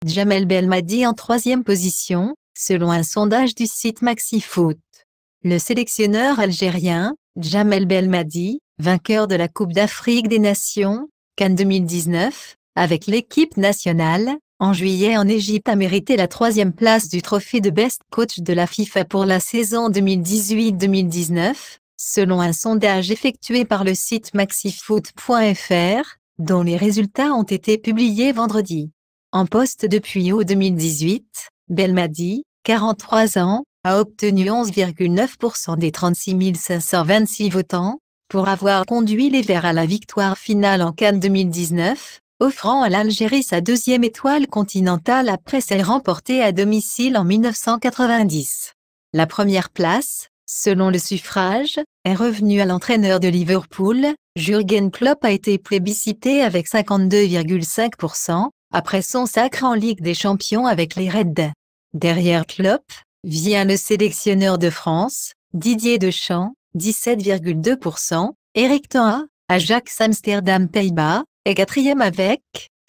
Djamel Belmadi en troisième position, selon un sondage du site MaxiFoot. Le sélectionneur algérien, Djamel Belmadi, vainqueur de la Coupe d'Afrique des Nations, CAN 2019, avec l'équipe nationale, en juillet en Égypte a mérité la troisième place du trophée de Best Coach de la FIFA pour la saison 2018-2019, selon un sondage effectué par le site maxifoot.fr, dont les résultats ont été publiés vendredi. En poste depuis août 2018, Belmadi, 43 ans, a obtenu 11,9% des 36 526 votants, pour avoir conduit les Verts à la victoire finale en CAN 2019, offrant à l'Algérie sa deuxième étoile continentale après celle remportée à domicile en 1990. La première place, selon le suffrage, est revenue à l'entraîneur de Liverpool. Jürgen Klopp a été plébiscité avec 52,5%, après son sacre en Ligue des Champions avec les Reds. Derrière Klopp, vient le sélectionneur de France, Didier Deschamps, 17,2%, Erik ten Hag, Ajax Amsterdam Pays-Bas, est quatrième avec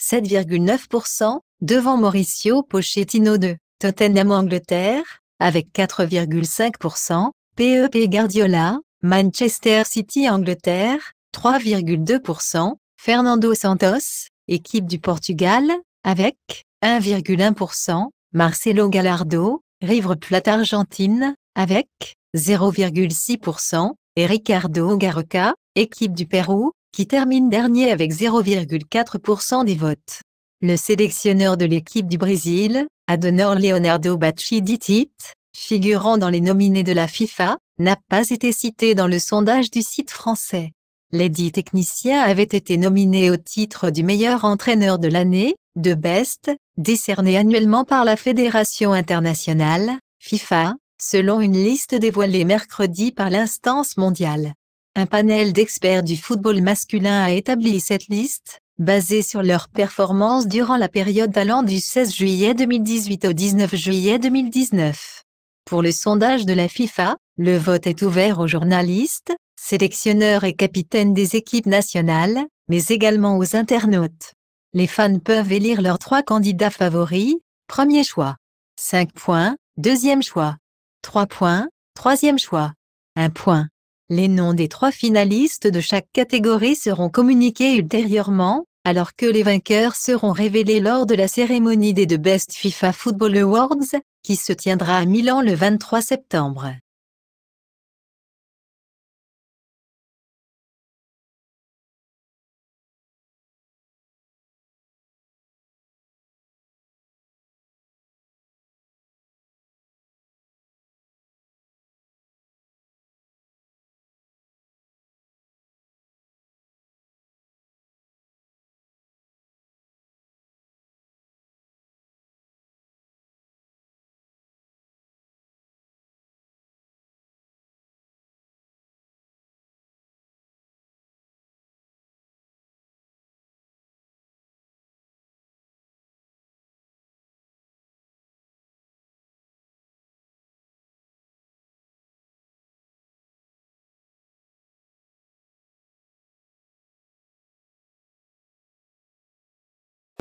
7,9%, devant Mauricio Pochettino de Tottenham Angleterre, avec 4,5%, Pep Guardiola, Manchester City Angleterre, 3,2%, Fernando Santos, équipe du Portugal, avec 1,1%, Marcelo Gallardo, River Plate Argentine, avec 0,6%, et Ricardo Gareca, équipe du Pérou, qui termine dernier avec 0,4% des votes. Le sélectionneur de l'équipe du Brésil, Adonor Leonardo Bachidi Tite, figurant dans les nominés de la FIFA, n'a pas été cité dans le sondage du site français. Les 10 techniciens avaient été nominés au titre du meilleur entraîneur de l'année, de Best, décerné annuellement par la Fédération internationale, FIFA, selon une liste dévoilée mercredi par l'instance mondiale. Un panel d'experts du football masculin a établi cette liste, basée sur leurs performances durant la période allant du 16 juillet 2018 au 19 juillet 2019. Pour le sondage de la FIFA, le vote est ouvert aux journalistes, sélectionneurs et capitaines des équipes nationales, mais également aux internautes. Les fans peuvent élire leurs 3 candidats favoris. Premier choix. 5 points. Deuxième choix. 3 points. Troisième choix. 1 point. Les noms des 3 finalistes de chaque catégorie seront communiqués ultérieurement, alors que les vainqueurs seront révélés lors de la cérémonie des The Best FIFA Football Awards, qui se tiendra à Milan le 23 septembre.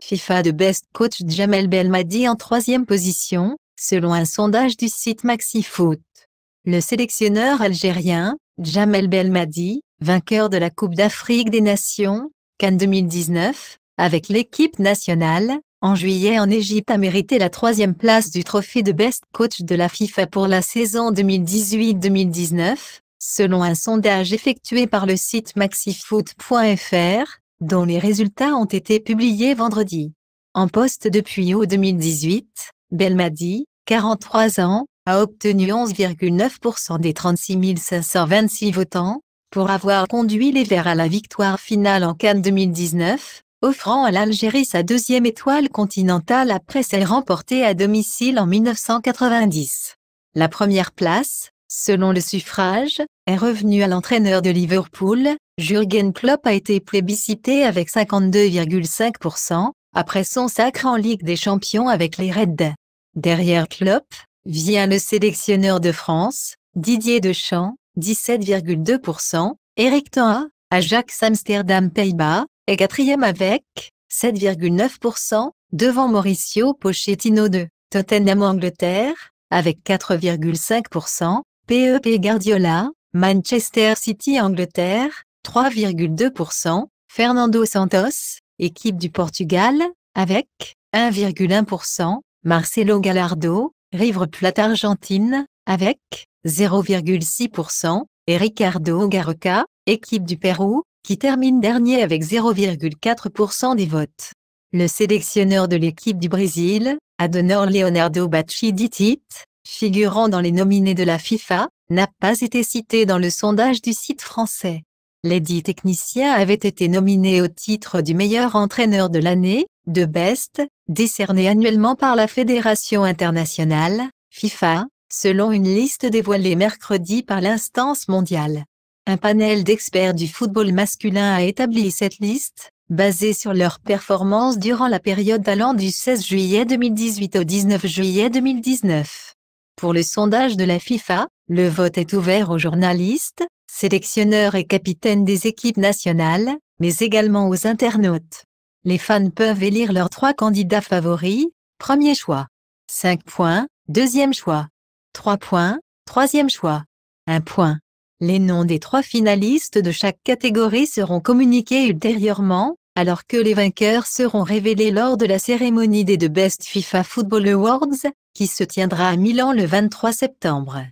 FIFA de Best Coach Djamel Belmadi en troisième position, selon un sondage du site MaxiFoot. Le sélectionneur algérien, Djamel Belmadi, vainqueur de la Coupe d'Afrique des Nations, CAN 2019, avec l'équipe nationale, en juillet en Égypte a mérité la troisième place du trophée de Best Coach de la FIFA pour la saison 2018-2019, selon un sondage effectué par le site maxifoot.fr, dont les résultats ont été publiés vendredi. En poste depuis août 2018, Belmadi, 43 ans, a obtenu 11,9% des 36 526 votants, pour avoir conduit les Verts à la victoire finale en CAN 2019, offrant à l'Algérie sa deuxième étoile continentale après celle remportée à domicile en 1990. La première place, selon le suffrage, est revenue à l'entraîneur de Liverpool. Jürgen Klopp a été plébiscité avec 52,5%, après son sacre en Ligue des Champions avec les Reds. Derrière Klopp, vient le sélectionneur de France, Didier Deschamps, 17,2%, Erik ten Hag, Ajax Amsterdam Pays-Bas, est quatrième avec 7,9%, devant Mauricio Pochettino de Tottenham Angleterre, avec 4,5%, Pep Guardiola, Manchester City Angleterre, 3,2%, Fernando Santos, équipe du Portugal, avec 1,1%, Marcelo Gallardo, River Plate Argentine, avec 0,6%, et Ricardo Gareca, équipe du Pérou, qui termine dernier avec 0,4% des votes. Le sélectionneur de l'équipe du Brésil, Adonor Leonardo Bachidi, figurant dans les nominés de la FIFA, n'a pas été cité dans le sondage du site français. Les 10 techniciens avaient été nominés au titre du meilleur entraîneur de l'année, de Best, décerné annuellement par la Fédération internationale, FIFA, selon une liste dévoilée mercredi par l'instance mondiale. Un panel d'experts du football masculin a établi cette liste, basée sur leurs performances durant la période allant du 16 juillet 2018 au 19 juillet 2019. Pour le sondage de la FIFA, le vote est ouvert aux journalistes, sélectionneurs et capitaines des équipes nationales, mais également aux internautes. Les fans peuvent élire leurs 3 candidats favoris. Premier choix. 5 points. Deuxième choix. 3 points. Troisième choix. 1 point. Les noms des 3 finalistes de chaque catégorie seront communiqués ultérieurement, alors que les vainqueurs seront révélés lors de la cérémonie des The Best FIFA Football Awards, qui se tiendra à Milan le 23 septembre.